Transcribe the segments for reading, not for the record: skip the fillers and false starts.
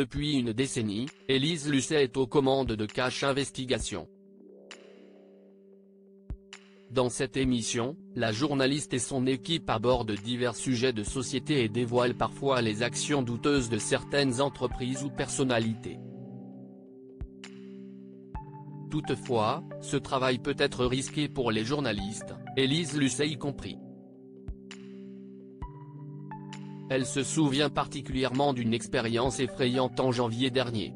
Depuis une décennie, Élise Lucet est aux commandes de Cash Investigation. Dans cette émission, la journaliste et son équipe abordent divers sujets de société et dévoilent parfois les actions douteuses de certaines entreprises ou personnalités. Toutefois, ce travail peut être risqué pour les journalistes, Élise Lucet y compris. Elle se souvient particulièrement d'une expérience effrayante en janvier dernier.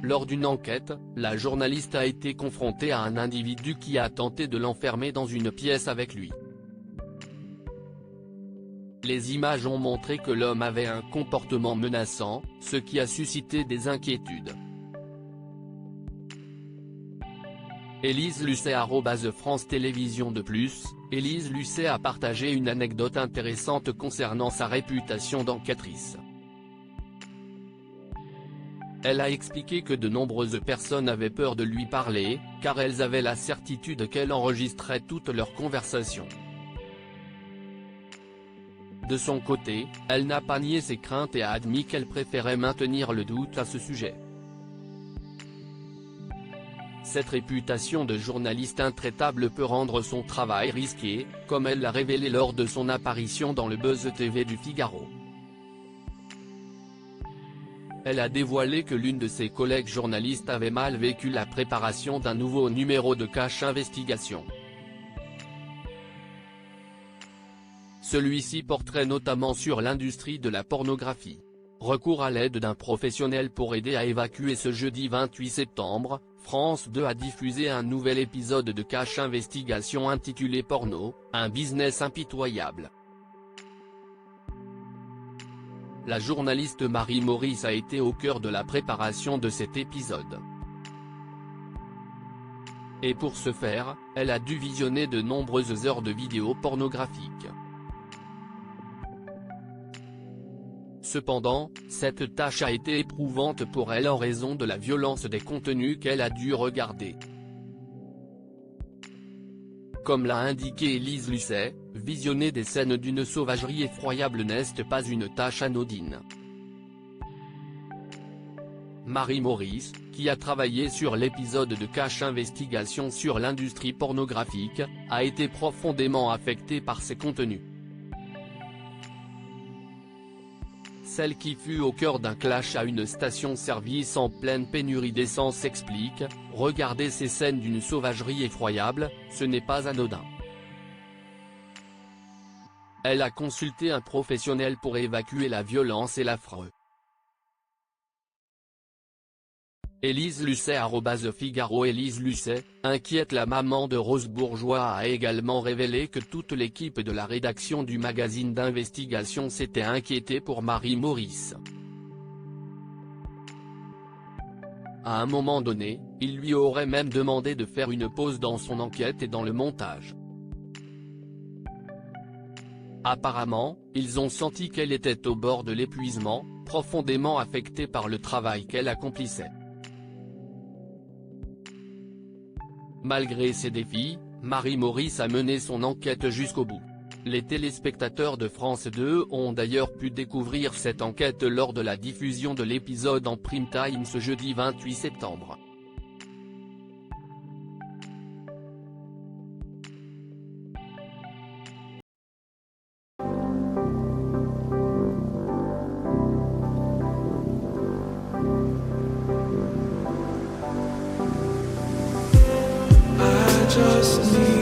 Lors d'une enquête, la journaliste a été confrontée à un individu qui a tenté de l'enfermer dans une pièce avec lui. Les images ont montré que l'homme avait un comportement menaçant, ce qui a suscité des inquiétudes. Élise Lucet @France Télévisions. De plus, Élise Lucet a partagé une anecdote intéressante concernant sa réputation d'enquêtrice. Elle a expliqué que de nombreuses personnes avaient peur de lui parler, car elles avaient la certitude qu'elle enregistrait toutes leurs conversations. De son côté, elle n'a pas nié ses craintes et a admis qu'elle préférait maintenir le doute à ce sujet. Cette réputation de journaliste intraitable peut rendre son travail risqué, comme elle l'a révélé lors de son apparition dans le Buzz TV du Figaro. Elle a dévoilé que l'une de ses collègues journalistes avait mal vécu la préparation d'un nouveau numéro de Cash Investigation. Celui-ci porterait notamment sur l'industrie de la pornographie. Recours à l'aide d'un professionnel pour aider à évacuer. Ce jeudi 28 septembre, France 2 a diffusé un nouvel épisode de Cash Investigation intitulé Porno, un business impitoyable. La journaliste Marie Maurice a été au cœur de la préparation de cet épisode. Et pour ce faire, elle a dû visionner de nombreuses heures de vidéos pornographiques. Cependant, cette tâche a été éprouvante pour elle en raison de la violence des contenus qu'elle a dû regarder. Comme l'a indiqué Élise Lucet, visionner des scènes d'une sauvagerie effroyable n'est pas une tâche anodine. Marie Maurice, qui a travaillé sur l'épisode de Cash Investigation sur l'industrie pornographique, a été profondément affectée par ces contenus. Celle qui fut au cœur d'un clash à une station-service en pleine pénurie d'essence explique « Regarder ces scènes d'une sauvagerie effroyable, ce n'est pas anodin. Elle a consulté un professionnel pour évacuer la violence et l'affreux. » Élise Lucet @Figaro. Élise Lucet, inquiète. La maman de Rose Bourgeois a également révélé que toute l'équipe de la rédaction du magazine d'investigation s'était inquiétée pour Marie Maurice. À un moment donné, il lui aurait même demandé de faire une pause dans son enquête et dans le montage. Apparemment, ils ont senti qu'elle était au bord de l'épuisement, profondément affectée par le travail qu'elle accomplissait. Malgré ces défis, Marie Maurice a mené son enquête jusqu'au bout. Les téléspectateurs de France 2 ont d'ailleurs pu découvrir cette enquête lors de la diffusion de l'épisode en prime time ce jeudi 28 septembre. Just need